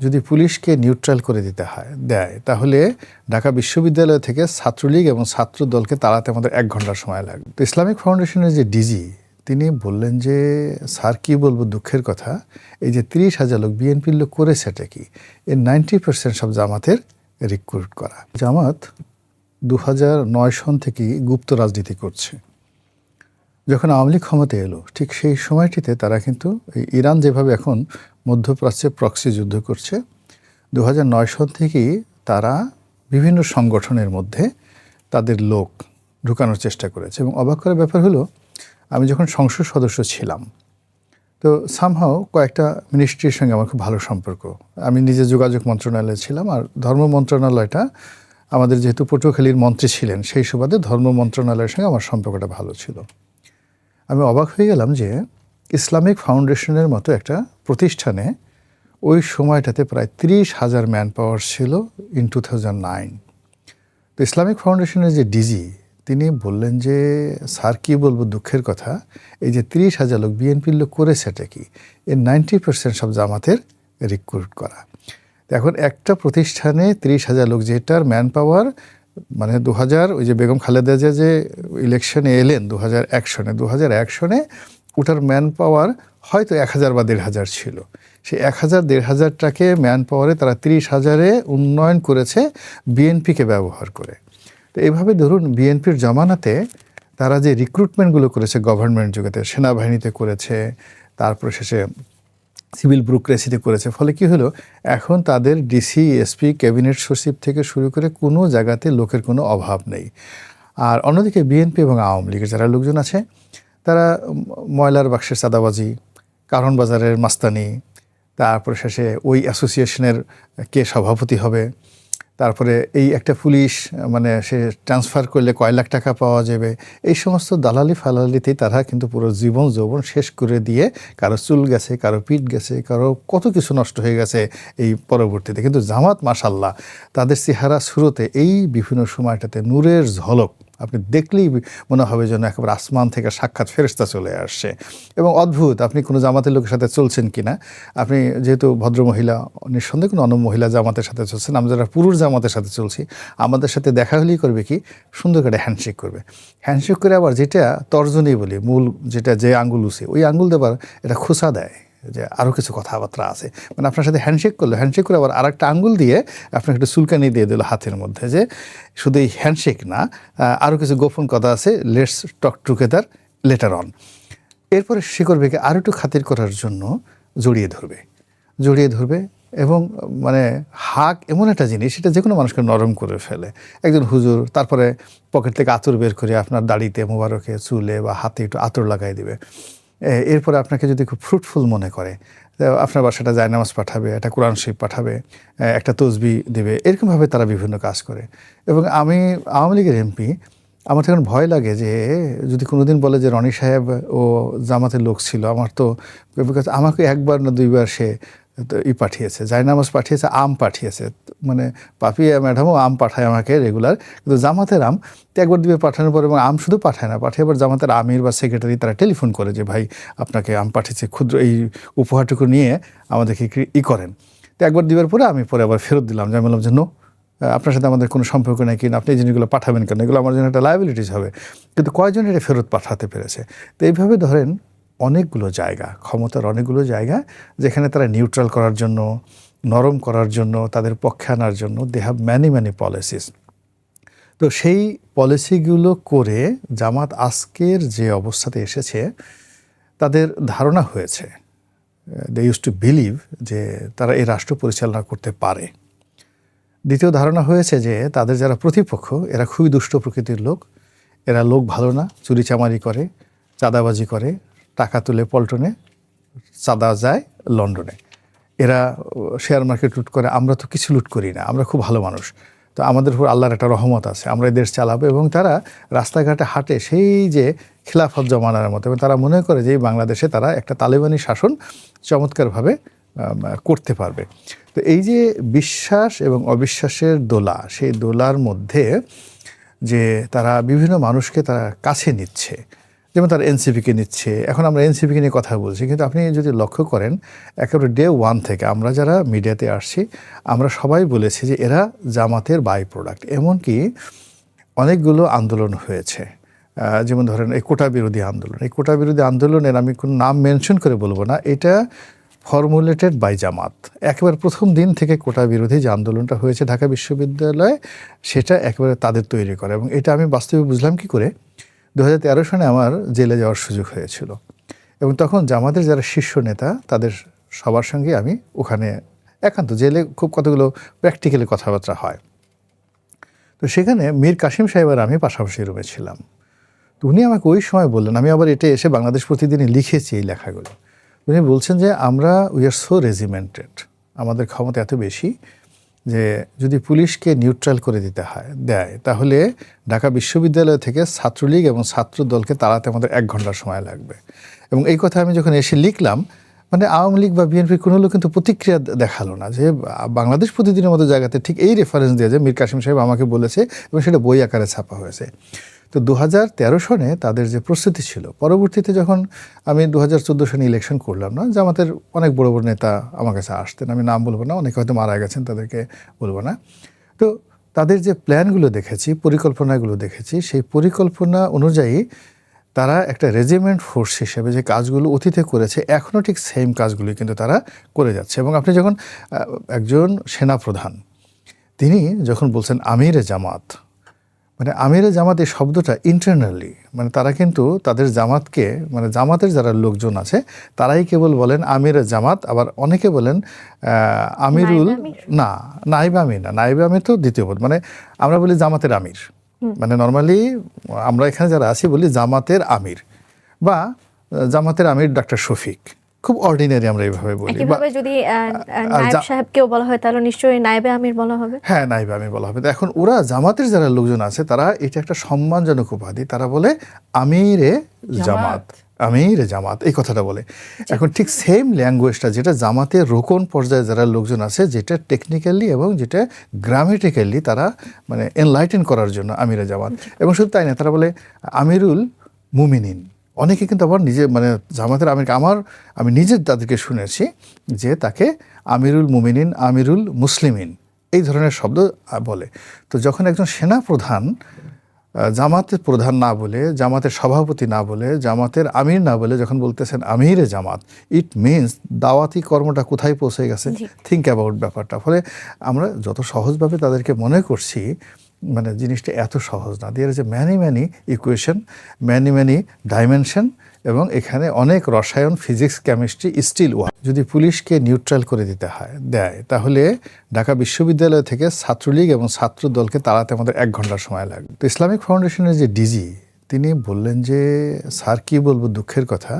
যদি পুলিশকে নিউট্রাল করে দেয় তাহলে ঢাকা বিশ্ববিদ্যালয় থেকে ছাত্রলীগ এবং ছাত্র দলকে তাড়াতে আমাদের 1 ঘন্টা সময় লাগবে। তো ইসলামিক ফাউন্ডেশনের যে ডিজি তিনি বললেন যে স্যার কি বলবো দুঃখের কথা, এই যে 30,000 লোক বিএনপির লোক করেছে এটা কি, এর 90% সব জামাতের রিক্রুট করা। জামাত 2009 সন থেকেই গুপ্ত রাজনীতি করছে। যখন আওয়ামী লীগ ক্ষমতায় এলো ঠিক সেই সময়টিতে তারা কিন্তু ইরান যেভাবে এখন মধ্যপ্রাচ্যে প্রক্সি যুদ্ধ করছে, 2009 সন থেকেই তারা বিভিন্ন সংগঠনের মধ্যে তাদের লোক ঢুকানোর চেষ্টা করেছে। এবং অবাক করার ব্যাপার হলো, আমি যখন সংসদ সদস্য ছিলাম তো সামহাও কয়েকটা মিনিস্ট্রির সঙ্গে আমার খুব ভালো সম্পর্ক। আমি নিজে যোগাযোগ মন্ত্রণালয়ে ছিলাম, আর ধর্ম মন্ত্রণালয়টা আমাদের যেহেতু পটুয়াখালীর মন্ত্রী ছিলেন সেই সুবাদে ধর্ম মন্ত্রণালয়ের সঙ্গে আমার সম্পর্কটা ভালো ছিল। আমি অবাক হয়ে গেলাম যে ইসলামিক ফাউন্ডেশনের মতো একটা প্রতিষ্ঠানে ওই সময়টাতে প্রায় 30,000 ম্যান পাওয়ার ছিল ইন 2009। তো ইসলামিক ফাউন্ডেশনের যে ডিজি তিনি বললেন যে স্যার কি বলবো দুঃখের কথা, এই যে 30,000 লোক বিএনপির লোক করেছে এটা কি, এর 90% সব জামাতের রিক্রুট করা। এখন একটা প্রতিষ্ঠানে 30,000 লোক, যেটার ম্যান পাওয়ার মানে 2000 ওই যে বেগম খালেদা জিয়া যে ইলেকশনে এলেন 2001 সনে ওটার ম্যান পাওয়ার হয়তো 1000 বা 1500 ছিল। সেই 1000-1500টাকে ম্যান পাওয়ারে তারা 30,000-এ উন্নয়ন করেছে বিএনপিকে ব্যবহার করে। তো এইভাবে ধরুন বিএনপির জামানাতে তারা যে রিক্রুটমেন্টগুলো করেছে গভর্নমেন্ট যুগেতে, সেনাবাহিনীতে করেছে, তারপর শেষে সিভিল ব্যুরোক্রেসিতে করেছে, ফলে কি হলো এখন তাদের ডিসি, এসপি, ক্যাবিনেট সচিব থেকে শুরু করে কোনো জায়গাতে লোকের কোনো অভাব নেই। আর অন্যদিকে বিএনপি এবং আওয়ামী লীগের যারা লোকজন আছে তারা ময়লার বাক্সের চাঁদাবাজি, কারণ বাজারের মাস্তানি, তারপরে শেষে ওই অ্যাসোসিয়েশনের কে সভাপতি হবে, তারপরে এই একটা পুলিশ মানে সে ট্রান্সফার করলে কয় লাখ টাকা পাওয়া যাবে, এই সমস্ত দালালি ফালালিতেই তারা কিন্তু পুরো জীবন যৌবন শেষ করে দিয়ে কারো চুল গেছে, কারো পিঠ গেছে, কারো কত কিছু নষ্ট হয়ে গেছে এই পরবর্তীতে। কিন্তু জামাত মাশাল্লাহ তাদের চেহারা শুরুতে এই বিভিন্ন সময়টাতে নূরের ঝলক, আপনি দেখলেই মনে হবে যেন একেবারে আসমান থেকে সাক্ষাৎ ফেরেশতা চলে আসছে। এবং অদ্ভুত, আপনি কোনো জামাতের লোকের সাথে চলছেন কিনা, আপনি যেহেতু ভদ্রমহিলা, নিঃসন্দেহে কোনো অন্য মহিলা জামাতের সাথে চলছেন, আমরা যারা পুরুষ জামাতের সাথে চলছি আমাদের সাথে দেখা হলেই করবে কি সুন্দর করে হ্যান্ডশেক করবে। হ্যান্ডশেক করে আবার যেটা তর্জনী বলি, মূল যেটা যে আঙ্গুল উঠে ওই আঙ্গুল দেবার এটা খোসা দেয় যে আরও কিছু কথাবার্তা আছে, মানে আপনার সাথে হ্যান্ডশেক করলো, হ্যান্ডশেক করে আবার আর একটা আঙ্গুল দিয়ে আপনাকে একটু চুলকানি দিয়ে দিল হাতের মধ্যে, যে শুধু এই হ্যান্ডশেক না, আরও কিছু গোপন কথা আছে, let's talk together letter on. এরপরে সে করবে কি আরও একটু খাতির করার জন্য জড়িয়ে ধরবে এবং মানে হাক এমন একটা জিনিস সেটা যে কোনো মানুষকে নরম করে ফেলে। একজন হুজুর তারপরে পকেট থেকে আতর বের করে আপনার দাড়িতে, মোবারকে, চুলে বা হাতে একটু আতর লাগাই দিবে। এরপরে আপনাকে যদি খুব ফ্রুটফুল মনে করে আপনার বাসাটা জায়নামাজ পাঠাবে, একটা কোরআন শরীফ পাঠাবে, একটা তসবি দেবে, এরকমভাবে তারা বিভিন্ন কাজ করে। এবং আমি আওয়ামী লীগের এমপি, আমার তখন ভয় লাগে যে যদি কোনোদিন বলে যে রনি সাহেব ও জামাতের লোক ছিল, আমার তো বিকজ আমাকে 1 বার না 2 বার সে পাঠিয়েছে, জায়নামাজ পাঠিয়েছে, আম পাঠিয়েছে, মানে পাপিয়া ম্যাডামও আম পাঠায় আমাকে রেগুলার, কিন্তু জামাতের আম তো 1 বার 2 বার পাঠানোর পর, এবং আম শুধু পাঠায় না, পাঠিয়ে আবার জামাতের আমির বা সেক্রেটারি তারা টেলিফোন করে যে ভাই আপনাকে আম পাঠিয়েছে, ক্ষুদ্র এই উপহারটুকু নিয়ে আমাদেরকে করেন। তো 1 বার 2 বার পরে আমি পরে আবার ফেরত দিলাম, যে আমি বললাম যে নো, আপনার সাথে আমাদের কোনো সম্পর্ক নেই, কিনা আপনি এই জিনিসগুলো পাঠাবেন কেন, এগুলো আমার জন্য একটা লায়াবিলিটিস হবে। কিন্তু কয়জন এটা ফেরত পাঠাতে পেরেছে। তো এইভাবে ধরেন অনেকগুলো জায়গা, ক্ষমতার অনেকগুলো জায়গা যেখানে তারা নিউট্রাল করার জন্য, নরম করার জন্য, তাদের পক্ষে আনার জন্য দে হ্যাভ ম্যানি পলিসিস। তো সেই পলিসিগুলো করে জামাত আজকের যে অবস্থাতে এসেছে, তাদের ধারণা হয়েছে, দে ইউজ টু বিলিভ যে তারা এই রাষ্ট্র পরিচালনা করতে পারে। দ্বিতীয় ধারণা হয়েছে যে তাদের যারা প্রতিপক্ষ এরা খুবই দুষ্ট প্রকৃতির লোক, এরা লোক ভালো না, চুরিচামারি করে, চাঁদাবাজি করে, টাকা তুলে পল্টনে, চাঁদা যায় লন্ডনে, এরা শেয়ার মার্কেট লুট করে, আমরা তো কিছু লুট করি না, আমরা খুব ভালো মানুষ, তো আমাদের উপর আল্লাহর একটা রহমত আছে, আমরা এই দেশ চালাবো। এবং তারা রাস্তাঘাটে হাঁটে সেই যে খিলাফত জমানার মতো, এবং তারা মনে করে যে বাংলাদেশে তারা একটা তালেবানি শাসন চমৎকারভাবে করতে পারবে। তো এই যে বিশ্বাস এবং অবিশ্বাসের দোলা, সেই দোলার মধ্যে যে তারা বিভিন্ন মানুষকে তারা কাছে নিচ্ছে, যেমন তারা এনসিপিকে নিচ্ছে, এখন আমরা এনসিপিকে নিয়ে কথা বলছি, কিন্তু আপনি যদি লক্ষ্য করেন একেবারে ডে ওয়ান থেকে আমরা যারা মিডিয়াতে আসছি আমরা সবাই বলেছি যে এরা জামাতের বাই প্রোডাক্ট। এমনকি অনেকগুলো আন্দোলন হয়েছে, যেমন ধরেন এই কোটা বিরোধী আন্দোলন, এই কোটা বিরোধী আন্দোলনের আমি কোনো নাম মেনশন করে বলবো না, এটা ফর্মুলেটেড বাই জামাত। একেবারে প্রথম দিন থেকে কোটা বিরোধী যে আন্দোলনটা হয়েছে ঢাকা বিশ্ববিদ্যালয়ে, সেটা একেবারে তাদের তৈরি করা। এবং এটা আমি বাস্তবে বুঝলাম কি করে, 2013 সনে আমার জেলে যাওয়ার সুযোগ হয়েছিল এবং তখন জামাতের যারা শীর্ষ নেতা তাদের সবার সঙ্গে আমি ওখানে একান্ত জেলে খুব কতগুলো প্র্যাকটিক্যালি কথাবার্তা হয়। তো সেখানে মীর কাসিম সাহেব আর আমি পাশাপাশি রুমে ছিলাম। তো উনি আমাকে ওই সময় বললেন, আমি আবার এটা এসে বাংলাদেশ প্রতিদিনই লিখেছি এই লেখাগুলো, উনি বলছেন যে আমরা উই আর সো রেজিমেন্টেড, আমাদের ক্ষমতা এত বেশি যে যদি পুলিশকে নিউট্রাল করে দিতে হয় দেয় তাহলে ঢাকা বিশ্ববিদ্যালয় থেকে ছাত্রলীগ এবং ছাত্র দলকে তাড়াতে আমাদের 1 ঘন্টার সময় লাগবে। এবং এই কথা আমি যখন এসে লিখলাম, মানে আওয়ামী লীগ বা বিএনপির কোনো লোক কিন্তু প্রতিক্রিয়া দেখালো না, যে বাংলাদেশ প্রতিদিনের মতো জায়গাতে ঠিক এই রেফারেন্স দিয়ে যে মীর কাসিম সাহেব আমাকে বলেছে এবং সেটা বই আকারে ছাপা হয়েছে। তো 2013 সনে তাদের যে প্রস্তুতি ছিল, পরবর্তীতে যখন আমি 2014 সনে ইলেকশন করলাম না, জামাতের অনেক বড় বড় নেতা আমার কাছে আসতেন, আমি নাম বলবো না, অনেকে হয়তো মারা গেছেন তাদেরকে বলবো না। তো তাদের যে প্ল্যানগুলো দেখেছি, পরিকল্পনাগুলো দেখেছি, সেই পরিকল্পনা অনুযায়ী তারা একটা রেজিমেন্ট ফোর্স হিসেবে যে কাজগুলো অতীতে করেছে এখনও ঠিক সেম কাজগুলি কিন্তু তারা করে যাচ্ছে। এবং আপনি যখন একজন সেনাপ্রধান তিনি যখন বলছেন আমিরে জামাত, মানে আমিরে জামাত এই শব্দটা ইন্টারনালি, মানে তারা কিন্তু তাদের জামাতকে, মানে জামাতের যারা লোকজন আছে তারাই কেবল বলেন আমিরে জামাত, আবার অনেকে বলেন আমিরুল, না নাইবে আমির না, নাইবে আমির তো দ্বিতীয় পদ, মানে আমরা বলি জামাতের আমির, মানে নর্মালি আমরা এখানে যারা আছি বলি জামাতের আমির বা জামাতের আমির ডাক্তার শফিক, খুব অর্ডিনারি আমরা এইভাবে বলি। একইভাবে যদি নায়েব সাহেবকেও বলা হয় তাহলে নিশ্চয়ই নায়েবে আমির বলা হবে। হ্যাঁ, নায়েবে আমির বলা হবে। এখন ওরা জামাতের যারা লোকজন আছে তারা এটা একটা সম্মানজনক উপাধি, তারা বলে আমিরে জামাত, আমিরে জামাত এই কথাটা বলে। এখন ঠিক সেম ল্যাঙ্গুয়েজটা যেটা জামাতের রোকন পর্যায়ে যারা লোকজন আছে, যেটা টেকনিক্যালি এবং যেটা গ্রামেটিক্যালি তারা মানে এনলাইটেন করার জন্য আমিরে জামাত। এবং শুধু তাই না, তারা বলে আমিরুল মুমিনিন। অনেকে কিন্তু আবার নিজে মানে জামাতের আমিরকে আমি নিজে তাদেরকে শুনেছি যে তাকে আমিরুল মুমিনিন, আমিরুল মুসলিমিন এই ধরনের শব্দ বলে। তো যখন একজন সেনা প্রধান জামাতের প্রধান না বলে, জামাতের সভাপতি না বলে, জামাতের আমির না বলে যখন বলতেছেন আমিরে জামাত, ইট মিনস দাওয়াতি কর্মটা কোথায় পৌঁছে গেছে। থিঙ্ক অ্যাবাউট ব্যাপারটা। ফলে আমরা যত সহজভাবে তাদেরকে মনে করছি, মানে জিনিসটা এত সহজ না। There is a many equation, many dimension, এবং এখানে অনেক রসায়ন, ফিজিক্স, কেমিস্ট্রি স্টিল ওয়ার্ক। যদি পুলিশকে নিউট্রাল করে দিতে হয় দেয় তাহলে ঢাকা বিশ্ববিদ্যালয় থেকে ছাত্রলীগ এবং ছাত্র দলকে তাড়াতে আমাদের 1 ঘন্টার সময় লাগবে। তো ইসলামিক ফাউন্ডেশনের যে ডিজি তিনি বললেন যে স্যার কী বলবো দুঃখের কথা,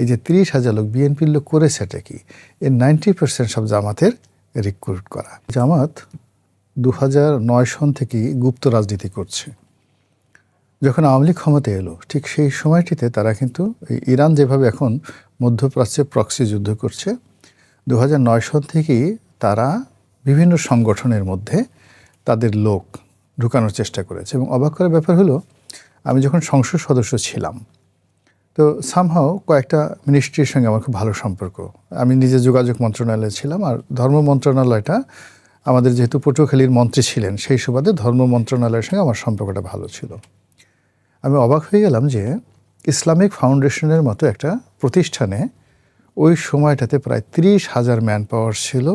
এই যে 30,000 লোক বিএনপির লোক করেছে এটা কি, এর 90% সব জামাতের রিক্রুট করা। জামাত 2009 সন থেকেই গুপ্ত রাজনীতি করছে। যখন আওয়ামী লীগ ক্ষমতায় এলো ঠিক সেই সময়টিতে তারা কিন্তু ইরান যেভাবে এখন মধ্যপ্রাচ্যে প্রক্সি যুদ্ধ করছে, 2009 সন থেকেই তারা বিভিন্ন সংগঠনের মধ্যে তাদের লোক ঢুকানোর চেষ্টা করেছে। এবং অবাক করার ব্যাপার হলো, আমি যখন সংসদ সদস্য ছিলাম তো সামহাও কয়েকটা মিনিস্ট্রির সঙ্গে আমার খুব ভালো সম্পর্ক। আমি নিজে যোগাযোগ মন্ত্রণালয়ে ছিলাম, আর ধর্ম মন্ত্রণালয়টা আমাদের যেহেতু পটুয়াখালীর মন্ত্রী ছিলেন সেই সুবাদে ধর্ম মন্ত্রণালয়ের সঙ্গে আমার সম্পর্কটা ভালো ছিল। আমি অবাক হয়ে গেলাম যে ইসলামিক ফাউন্ডেশনের মতো একটা প্রতিষ্ঠানে ওই সময়টাতে প্রায় 30,000 ম্যান পাওয়ার ছিল।